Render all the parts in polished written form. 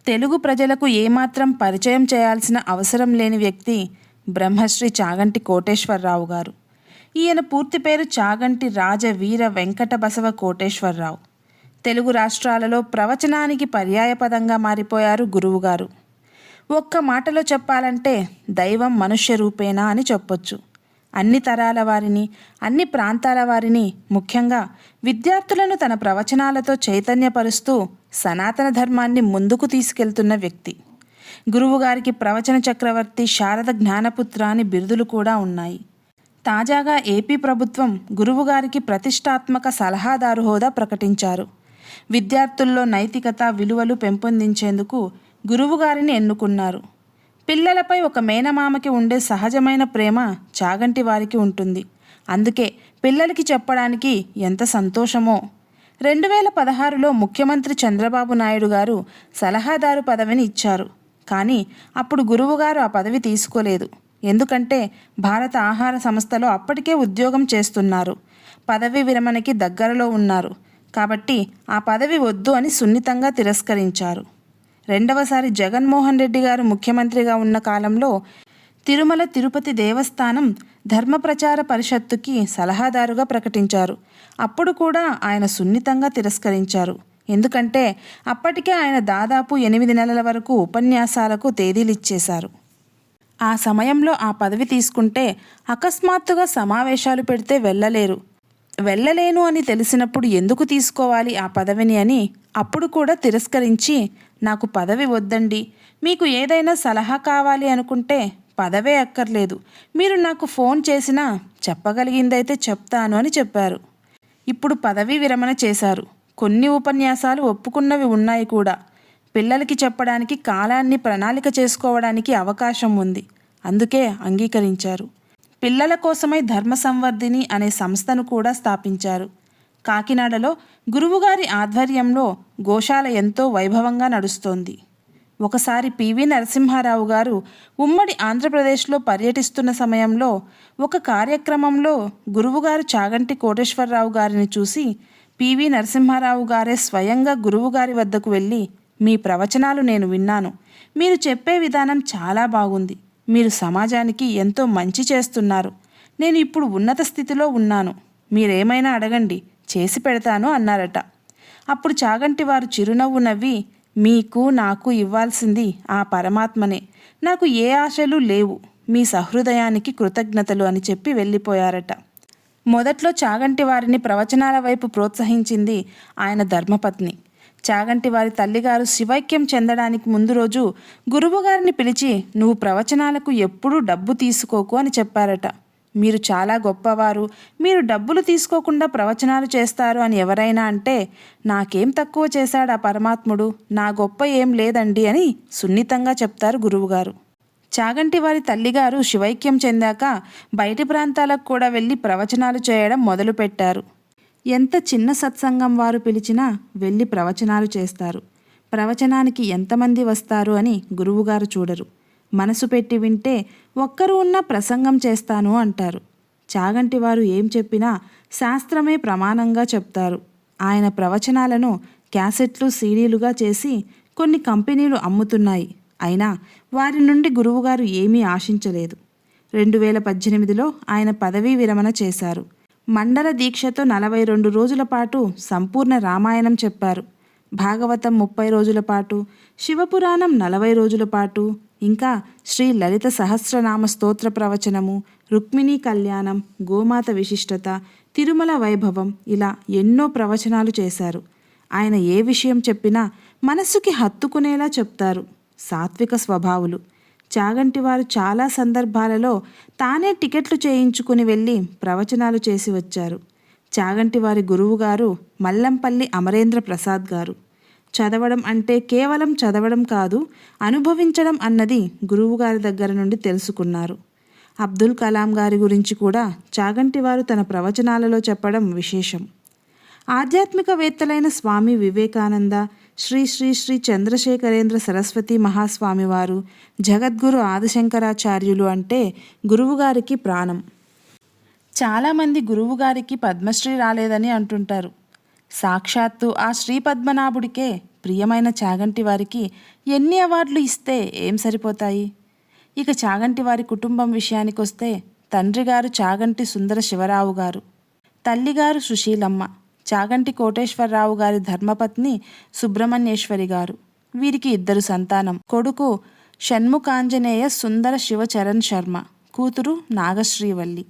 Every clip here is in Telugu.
తెలుగు ప్రజలకు ఏమాత్రం పరిచయం చేయాల్సిన అవసరం లేని వ్యక్తి బ్రహ్మశ్రీ చాగంటి కోటేశ్వరరావు గారు. ఈయన పూర్తి పేరు చాగంటి రాజ వీర వెంకట బసవ కోటేశ్వరరావు. తెలుగు రాష్ట్రాలలో ప్రవచనానికి పర్యాయపదంగా మారిపోయారు గురువుగారు. ఒక్క మాటలో చెప్పాలంటే దైవం మనుష్య రూపేణా అని చెప్పొచ్చు. అన్ని తరాల వారిని, అన్ని ప్రాంతాల వారిని, ముఖ్యంగా విద్యార్థులను తన ప్రవచనాలతో చైతన్యపరుస్తూ సనాతన ధర్మాన్ని ముందుకు తీసుకెళ్తున్న వ్యక్తి. గురువుగారికి ప్రవచన చక్రవర్తి, శారద జ్ఞానపుత్ర అని బిరుదులు కూడా ఉన్నాయి. తాజాగా ఏపీ ప్రభుత్వం గురువుగారికి ప్రతిష్టాత్మక సలహాదారు హోదా ప్రకటించారు. విద్యార్థుల్లో నైతికత, విలువలు పెంపొందించేందుకు గురువుగారిని ఎన్నుకున్నారు. పిల్లలపై ఒక మేనమామకి ఉండే సహజమైన ప్రేమ చాగంటి వారికి ఉంటుంది. అందుకే పిల్లలకి చెప్పడానికి ఎంత సంతోషమో. 2016లో ముఖ్యమంత్రి చంద్రబాబు నాయుడు గారు సలహాదారు పదవిని ఇచ్చారు. కానీ అప్పుడు గురువుగారు ఆ పదవి తీసుకోలేదు. ఎందుకంటే భారత ఆహార సంస్థలో అప్పటికే ఉద్యోగం చేస్తున్నారు. పదవి విరమణకి దగ్గరలో ఉన్నారు. కాబట్టి ఆ పదవి వద్దు అని సున్నితంగా తిరస్కరించారు. రెండవసారి జగన్మోహన్ రెడ్డి గారు ముఖ్యమంత్రిగా ఉన్న కాలంలో తిరుమల తిరుపతి దేవస్థానం ధర్మ ప్రచార పరిషత్తుకి సలహాదారుగా ప్రకటించారు. అప్పుడు కూడా ఆయన సున్నితంగా తిరస్కరించారు. ఎందుకంటే అప్పటికే ఆయన దాదాపు 8 నెలల వరకు ఉపన్యాసాలకు తేదీలు ఇచ్చేశారు. ఆ సమయంలో ఆ పదవి తీసుకుంటే అకస్మాత్తుగా సమావేశాలు పెడితే వెళ్ళలేను అని తెలిసినప్పుడు ఎందుకు తీసుకోవాలి ఆ పదవిని అని అప్పుడు కూడా తిరస్కరించి, నాకు పదవి వద్దండి, మీకు ఏదైనా సలహా కావాలి అనుకుంటే పదవే అక్కర్లేదు, మీరు నాకు ఫోన్ చేసినా చెప్పగలిగిందైతే చెప్తాను అని చెప్పారు. ఇప్పుడు పదవీ విరమణ చేశారు. కొన్ని ఉపన్యాసాలు ఒప్పుకున్నవి ఉన్నాయి కూడా. పిల్లలకి చెప్పడానికి, కాలాన్ని ప్రణాళిక చేసుకోవడానికి అవకాశం ఉంది. అందుకే అంగీకరించారు. పిల్లల కోసమై ధర్మ సంవర్ధిని అనే సంస్థను కూడా స్థాపించారు. కాకినాడలో గురువుగారి ఆధ్వర్యంలో గోశాల ఎంతో వైభవంగా నడుస్తోంది. ఒకసారి పివి నరసింహారావు గారు ఉమ్మడి ఆంధ్రప్రదేశ్లో పర్యటిస్తున్న సమయంలో ఒక కార్యక్రమంలో గురువుగారు చాగంటి కోటేశ్వరరావు గారిని చూసి పివి నరసింహారావు గారే స్వయంగా గురువుగారి వద్దకు వెళ్ళి, మీ ప్రవచనాలు నేను విన్నాను, మీరు చెప్పే విధానం చాలా బాగుంది, మీరు సమాజానికి ఎంతో మంచి చేస్తున్నారు, నేను ఇప్పుడు ఉన్నత స్థితిలో ఉన్నాను, మీరేమైనా అడగండి, చేసి పెడతాను అన్నారట. అప్పుడు చాగంటి వారు చిరునవ్వు నవ్వి, మీకు నాకు ఇవ్వాల్సింది ఆ పరమాత్మనే, నాకు ఏ ఆశలు లేవు, మీ సహృదయానికి కృతజ్ఞతలు అని చెప్పి వెళ్ళిపోయారట. మొదట్లో చాగంటి వారిని ప్రవచనాల వైపు ప్రోత్సహించింది ఆయన ధర్మపత్ని. చాగంటి వారి తల్లిగారు శివైక్యం చెందడానికి ముందు రోజు గురువుగారిని పిలిచి, నువ్వు ప్రవచనాలకు ఎప్పుడూ డబ్బు తీసుకోకు అని చెప్పారట. మీరు చాలా గొప్పవారు, మీరు డబ్బులు తీసుకోకుండా ప్రవచనాలు చేస్తారు అని ఎవరైనా అంటే, నాకేం తక్కువ చేశాడు ఆ పరమాత్ముడు, నా గొప్ప ఏం లేదండి అని సున్నితంగా చెప్తారు గురువుగారు. చాగంటి వారి తల్లిగారు శివైక్యం చెందాక బయటి ప్రాంతాలకు కూడా వెళ్ళి ప్రవచనాలు చేయడం మొదలుపెట్టారు. ఎంత చిన్న సత్సంగం వారు పిలిచినా వెళ్ళి ప్రవచనాలు చేస్తారు. ప్రవచనానికి ఎంతమంది వస్తారు అని గురువుగారు చూడరు. మనసు పెట్టి వింటే ఒక్కరు ఉన్న ప్రసంగం చేస్తాను అంటారు. చాగంటి వారు ఏం చెప్పినా శాస్త్రమే ప్రమాణంగా చెప్తారు. ఆయన ప్రవచనాలను క్యాసెట్లు, సీడీలుగా చేసి కొన్ని కంపెనీలు అమ్ముతున్నాయి. అయినా వారి నుండి గురువుగారు ఏమీ ఆశించలేదు. 2018లో ఆయన పదవీ విరమణ చేశారు. మండల దీక్షతో 42 రోజుల పాటు సంపూర్ణ రామాయణం చెప్పారు. భాగవతం 30 రోజుల పాటు, శివపురాణం 40 రోజుల పాటు, ఇంకా శ్రీ లలిత సహస్రనామ స్తోత్ర ప్రవచనము, రుక్మిణీ కళ్యాణం, గోమాత విశిష్టత, తిరుమల వైభవం, ఇలా ఎన్నో ప్రవచనాలు చేశారు. ఆయన ఏ విషయం చెప్పినా మనస్సుకి హత్తుకునేలా చెప్తారు. సాత్విక స్వభావులు. చాగంటి వారు చాలా సందర్భాలలో తానే టికెట్లు చేయించుకుని వెళ్ళి ప్రవచనాలు చేసి వచ్చారు. చాగంటి వారి గురువుగారు మల్లంపల్లి అమరేంద్ర ప్రసాద్ గారు. చదవడం అంటే కేవలం చదవడం కాదు, అనుభవించడం అన్నది గురువుగారి దగ్గర నుండి తెలుసుకున్నారు. అబ్దుల్ కలాం గారి గురించి కూడా చాగంటి వారు తన ప్రవచనాలలో చెప్పడం విశేషం. ఆధ్యాత్మికవేత్తలైన స్వామి వివేకానంద, శ్రీ శ్రీ శ్రీ చంద్రశేఖరేంద్ర సరస్వతి మహాస్వామివారు, జగద్గురు ఆదిశంకరాచార్యులు అంటే గురువుగారికి ప్రాణం. చాలామంది గురువుగారికి పద్మశ్రీ రాలేదని అంటుంటారు. సాక్షాత్తు ఆ శ్రీ పద్మనాభుడికే ప్రియమైన చాగంటి వారికి ఎన్ని అవార్డులు ఇస్తే ఏం సరిపోతాయి. ఇక చాగంటి వారి కుటుంబం విషయానికొస్తే తండ్రిగారు చాగంటి సుందర శివరావు గారు, తల్లిగారు సుశీలమ్మ, చాగంటి కోటేశ్వరరావు గారి ధర్మపత్ని సుబ్రహ్మణ్యేశ్వరి గారు. వీరికి 2 సంతానం. కొడుకు షణ్ముఖాంజనేయ సుందర శివచరణ్ శర్మ, కూతురు నాగశ్రీవల్లి.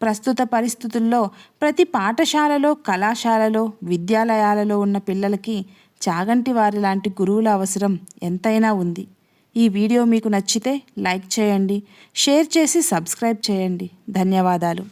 ప్రస్తుత పరిస్థితుల్లో ప్రతి పాఠశాలలో, కళాశాలలో, విద్యాలయాలలో ఉన్న పిల్లలకి చాగంటి వారి లాంటి గురువుల అవసరం ఎంతైనా ఉంది. ఈ వీడియో మీకు నచ్చితే లైక్ చేయండి, షేర్ చేసి సబ్స్క్రైబ్ చేయండి. ధన్యవాదాలు.